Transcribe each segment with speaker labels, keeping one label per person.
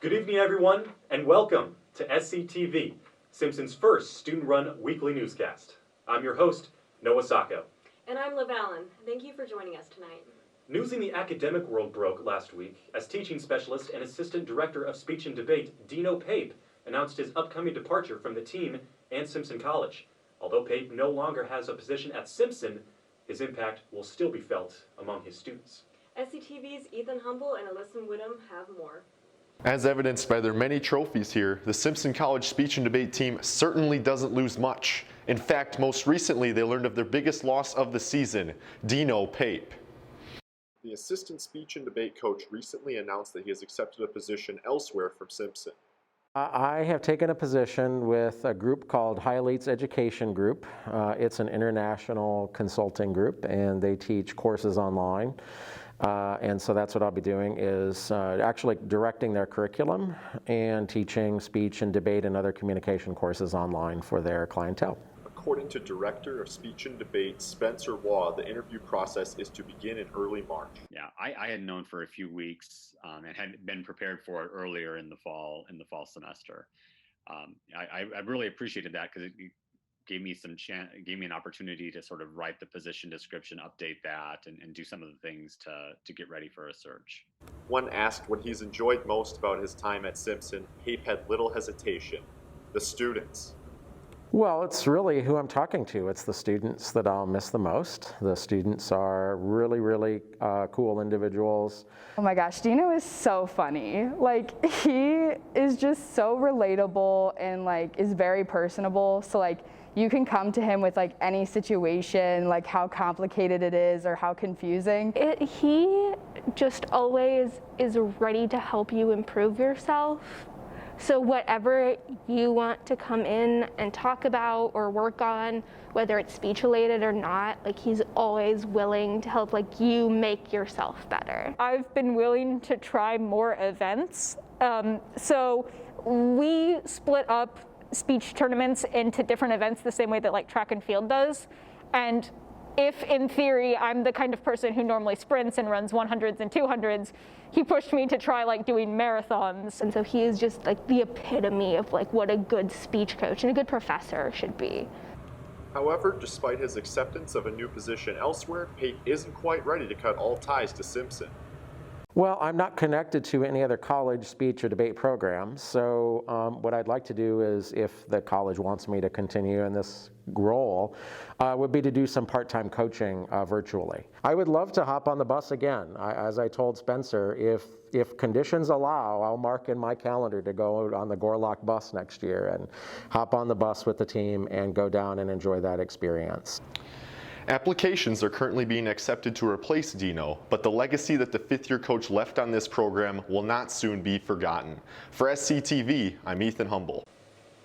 Speaker 1: Good evening, everyone, and welcome to SCTV, Simpson's first student-run weekly newscast. I'm your host, Noah Sacco.
Speaker 2: And I'm Liv Allen. Thank you for joining us tonight.
Speaker 1: News in the academic world broke last week as teaching specialist and assistant director of speech and debate, Deano Pape, announced his upcoming departure from the team and Simpson College. Although Pape no longer has a position at Simpson, his impact will still be felt among his students.
Speaker 2: SCTV's Ethan Humble and Alyssa Whittam have more.
Speaker 3: As evidenced by their many trophies here, the Simpson College speech and debate team certainly doesn't lose much. In fact, most recently they learned of their biggest loss of the season, Deano Pape. The assistant speech and debate coach recently announced that he has accepted a position elsewhere from Simpson.
Speaker 4: I have taken a position with a group called High Elites Education Group. It's an international consulting group, and they teach courses online. And so that's what I'll be doing is actually directing their curriculum and teaching speech and debate and other communication courses online for their clientele.
Speaker 3: According to Director of Speech and Debate Spencer Waugh, the interview process is to begin in early March.
Speaker 5: Yeah, I had known for a few weeks and had been prepared for it earlier in the fall semester. I really appreciated that because it gave me an opportunity to sort of write the position description, update that, and do some of the things to get ready for a search.
Speaker 3: When asked what he's enjoyed most about his time at Simpson, Pape had little hesitation: the students.
Speaker 4: Well, it's really who I'm talking to. It's the students that I'll miss the most. The students are really, really cool individuals.
Speaker 6: Oh my gosh, Deano is so funny. Like, he is just so relatable and like is very personable. So like, you can come to him with like any situation, like how complicated it is or how confusing.
Speaker 7: He just always is ready to help you improve yourself. So whatever you want to come in and talk about or work on, whether it's speech related or not, like he's always willing to help like you make yourself better.
Speaker 8: I've been willing to try more events. So we split up speech tournaments into different events the same way that like track and field does. And if in theory I'm the kind of person who normally sprints and runs 100s and 200s, he pushed me to try like doing marathons.
Speaker 7: And so he is just like the epitome of like what a good speech coach and a good professor should be.
Speaker 3: However, despite his acceptance of a new position elsewhere, Pape isn't quite ready to cut all ties to Simpson.
Speaker 4: Well, I'm not connected to any other college speech or debate programs, so what I'd like to do is, if the college wants me to continue in this role, would be to do some part-time coaching virtually. I would love to hop on the bus again. As I told Spencer, if conditions allow, I'll mark in my calendar to go on the Gorlock bus next year and hop on the bus with the team and go down and enjoy that experience.
Speaker 3: Applications are currently being accepted to replace Deano, but the legacy that the fifth-year coach left on this program will not soon be forgotten. For SCTV, I'm Ethan Humble.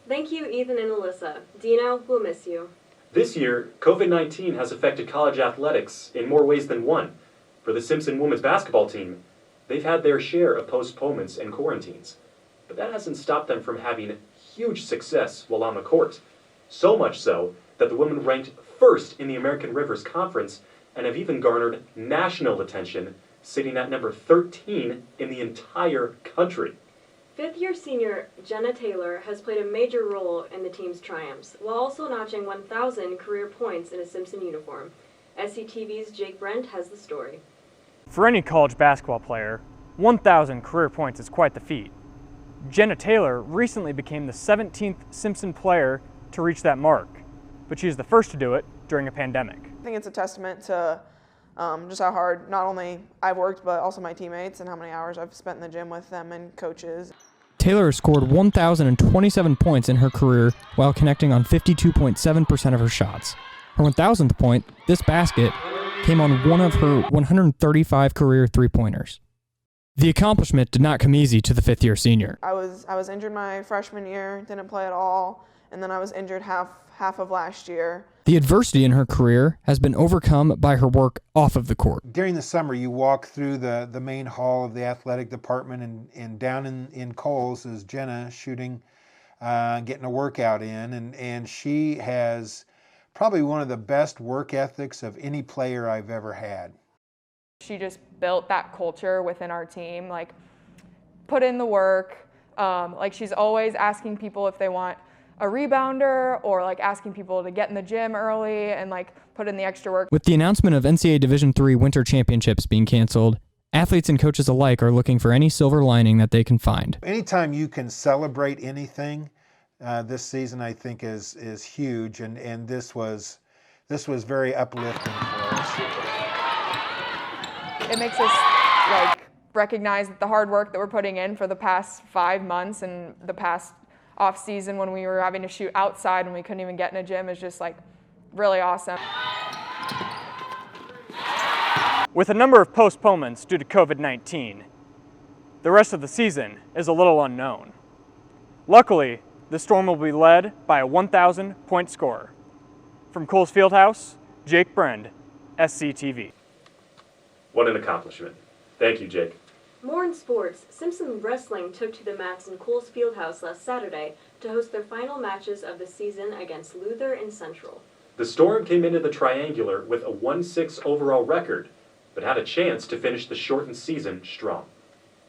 Speaker 2: Thank you, Ethan and Alyssa. Deano, we'll miss you.
Speaker 1: This year, COVID-19 has affected college athletics in more ways than one. For the Simpson women's basketball team, they've had their share of postponements and quarantines. But that hasn't stopped them from having huge success while on the court. So much so that the women ranked first in the American Rivers Conference and have even garnered national attention, sitting at number 13 in the entire country.
Speaker 2: Fifth-year senior Jenna Taylor has played a major role in the team's triumphs, while also notching 1,000 career points in a Simpson uniform. SCTV's Jake Brent has the story.
Speaker 9: For any college basketball player, 1,000 career points is quite the feat. Jenna Taylor recently became the 17th Simpson player to reach that mark, but she is the first to do it during a pandemic.
Speaker 10: I think it's a testament to just how hard not only I've worked, but also my teammates and how many hours I've spent in the gym with them and coaches.
Speaker 11: Taylor scored 1,027 points in her career while connecting on 52.7% of her shots. Her 1,000th point, this basket, came on one of her 135 career three-pointers. The accomplishment did not come easy to the fifth-year senior.
Speaker 10: I was injured my freshman year, didn't play at all, and then I was injured half of last year.
Speaker 11: The adversity in her career has been overcome by her work off of the court.
Speaker 12: During the summer, you walk through the main hall of the athletic department, and down in Coles is Jenna shooting, getting a workout in, and she has probably one of the best work ethics of any player I've ever had.
Speaker 6: She just built that culture within our team, like put in the work,
Speaker 10: Like she's always asking people if they want a rebounder, or like asking people to get in the gym early and like put in the extra work.
Speaker 11: With the announcement of NCAA Division III Winter Championships being canceled, athletes and coaches alike are looking for any silver lining that they can find.
Speaker 12: Anytime you can celebrate anything this season, I think is huge, and this was very uplifting for us.
Speaker 10: It makes us like recognize the hard work that we're putting in for the past 5 months, and the past off season when we were having to shoot outside and we couldn't even get in a gym is just like really awesome.
Speaker 9: With a number of postponements due to COVID-19, the rest of the season is a little unknown. Luckily, the Storm will be led by a 1,000-point scorer. From Coles Fieldhouse, Jake Brend, SCTV.
Speaker 1: What an accomplishment. Thank you, Jake.
Speaker 2: More in sports, Simpson Wrestling took to the mats in Coles Fieldhouse last Saturday to host their final matches of the season against Luther and Central.
Speaker 1: The Storm came into the Triangular with a 1-6 overall record, but had a chance to finish the shortened season strong.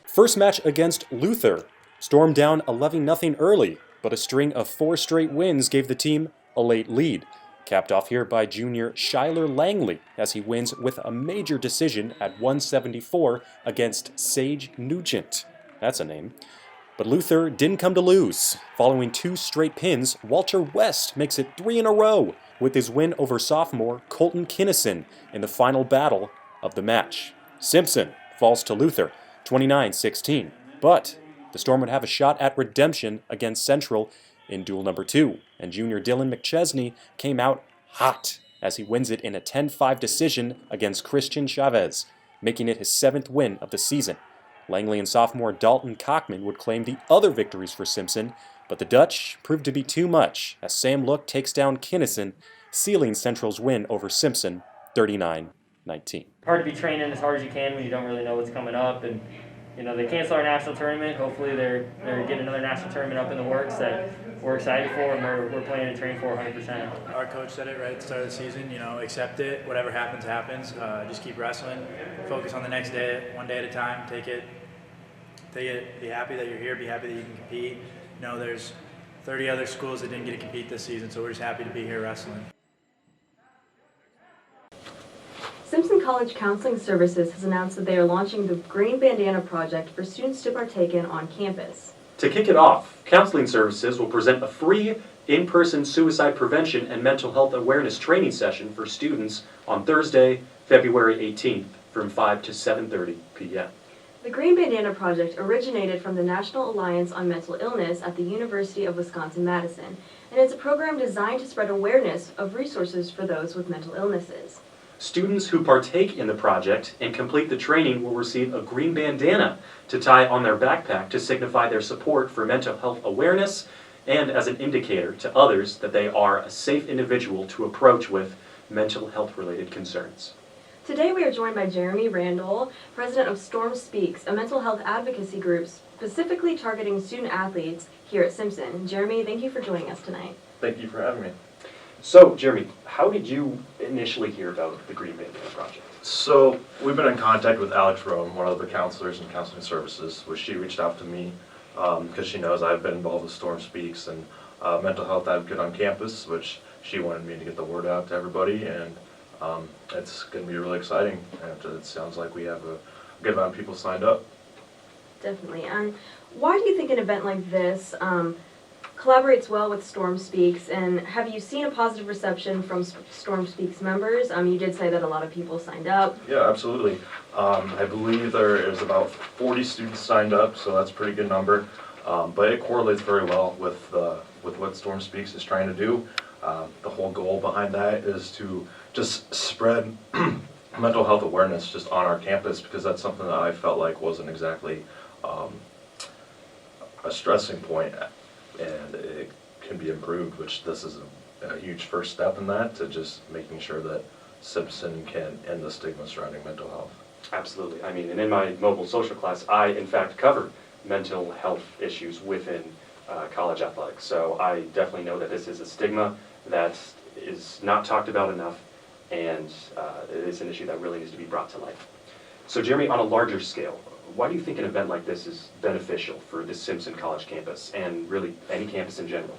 Speaker 13: First match against Luther. Storm down 11-0 early, but a string of 4 straight wins gave the team a late lead. Capped off here by junior Shyler Langley as he wins with a major decision at 174 against Sage Nugent. That's a name. But Luther didn't come to lose. Following 2 straight pins, Walter West makes it 3 in a row with his win over sophomore Colton Kinnison in the final battle of the match. Simpson falls to Luther 29-16, but the Storm would have a shot at redemption against Central in duel number 2, and junior Dylan McChesney came out hot as he wins it in a 10-5 decision against Christian Chavez, making it his 7th win of the season. Langley and sophomore Dalton Cockman would claim the other victories for Simpson, but the Dutch proved to be too much as Sam Look takes down Kinnison, sealing Central's win over Simpson 39-19.
Speaker 14: Hard to be training as hard as you can when you don't really know what's coming up, and you know, they cancel our national tournament. Hopefully they're getting another national tournament up in the works that we're excited for and we're planning to train for 100%.
Speaker 15: Our coach said it right at the start of the season, you know, accept it. Whatever happens, happens. Just keep wrestling. Focus on the next day, one day at a time. Take it. Be happy that you're here. Be happy that you can compete. You know, there's 30 other schools that didn't get to compete this season, so we're just happy to be here wrestling.
Speaker 2: Simpson College Counseling Services has announced that they are launching the Green Bandana Project for students to partake in on campus.
Speaker 1: To kick it off, Counseling Services will present a free in-person suicide prevention and mental health awareness training session for students on Thursday, February 18th from 5 to 7:30 p.m.
Speaker 2: The Green Bandana Project originated from the National Alliance on Mental Illness at the University of Wisconsin-Madison, and it's a program designed to spread awareness of resources for those with mental illnesses.
Speaker 1: Students who partake in the project and complete the training will receive a green bandana to tie on their backpack to signify their support for mental health awareness and as an indicator to others that they are a safe individual to approach with mental health related concerns.
Speaker 2: Today we are joined by Jeramy Randol, president of Storm Speaks, a mental health advocacy group specifically targeting student athletes here at Simpson. Jeremy, thank you for joining us tonight.
Speaker 16: Thank you for having me.
Speaker 1: So, Jeremy, how did you initially hear about the Green Bandana Project?
Speaker 16: So, we've been in contact with Alex Rome, one of the counselors in Counseling Services, which she reached out to me because she knows I've been involved with Storm Speaks and mental health advocate on campus, which she wanted me to get the word out to everybody, and it's going to be really exciting. And it sounds like we have a good amount of people signed up.
Speaker 2: Definitely. And why do you think an event like this collaborates well with Storm Speaks, and have you seen a positive reception from Storm Speaks members? You did say that a lot of people signed up.
Speaker 16: Yeah, absolutely. I believe there is about 40 students signed up, so that's a pretty good number. But it correlates very well with what Storm Speaks is trying to do. The whole goal behind that is to just spread mental health awareness just on our campus, because that's something that I felt like wasn't exactly a stressing point. And it can be improved, which this is a huge first step in that, to just making sure that Simpson can end the stigma surrounding mental health.
Speaker 1: Absolutely. I mean, and in my mobile social class, I in fact cover mental health issues within college athletics. So I definitely know that this is a stigma that is not talked about enough, and it is an issue that really needs to be brought to light. So Jeremy, on a larger scale, Why do you think an event like this is beneficial for the Simpson College campus and really any campus in general?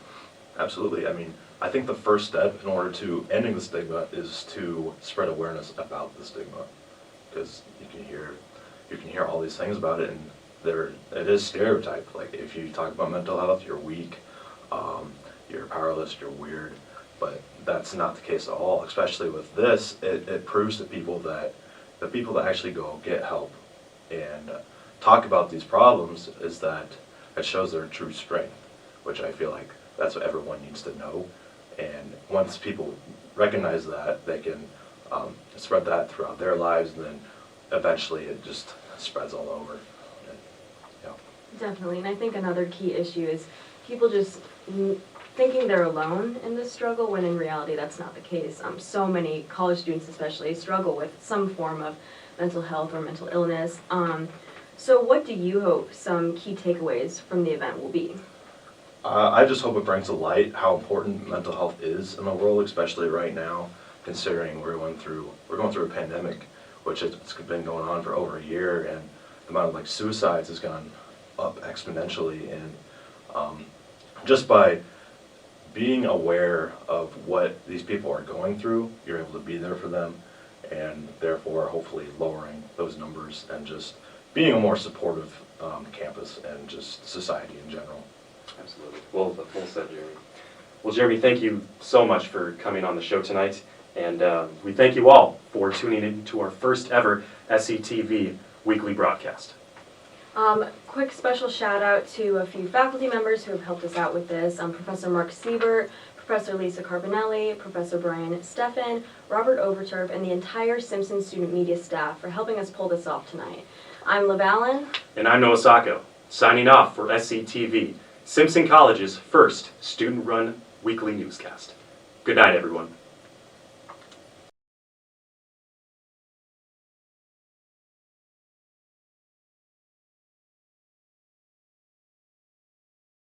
Speaker 16: Absolutely. I mean, I think the first step in order to ending the stigma is to spread awareness about the stigma, because you can hear all these things about it, and it is stereotyped. Like, if you talk about mental health, you're weak, you're powerless, you're weird, but that's not the case at all. Especially with this, it proves to people that the people that actually go get help and talk about these problems is that it shows their true strength, which I feel like that's what everyone needs to know. And once people recognize that, they can spread that throughout their lives, and then eventually it just spreads all over. And,
Speaker 2: Definitely, and I think another key issue is people just thinking they're alone in this struggle, when in reality that's not the case. So many college students especially struggle with some form of mental health or mental illness. So what do you hope some key takeaways from the event will be?
Speaker 16: I just hope it brings to light how important mental health is in the world, especially right now, considering we're going through a pandemic, which it's been going on for over a year, and the amount of suicides has gone up exponentially. And just by being aware of what these people are going through, you're able to be there for them, and therefore hopefully lowering those numbers and just being a more supportive campus and just society in general.
Speaker 1: Absolutely. Well said, Jeremy. Well, Jeremy, thank you so much for coming on the show tonight, and we thank you all for tuning in to our first ever SCTV weekly broadcast.
Speaker 2: Quick special shout out to a few faculty members who have helped us out with this. Professor Mark Siebert, Professor Lisa Carbonelli, Professor Brian Steffen, Robert Overturf, and the entire Simpson student media staff for helping us pull this off tonight. I'm Liv Allen.
Speaker 1: And I'm Noah Sacco, signing off for SCTV, Simpson College's first student-run weekly newscast. Good night, everyone.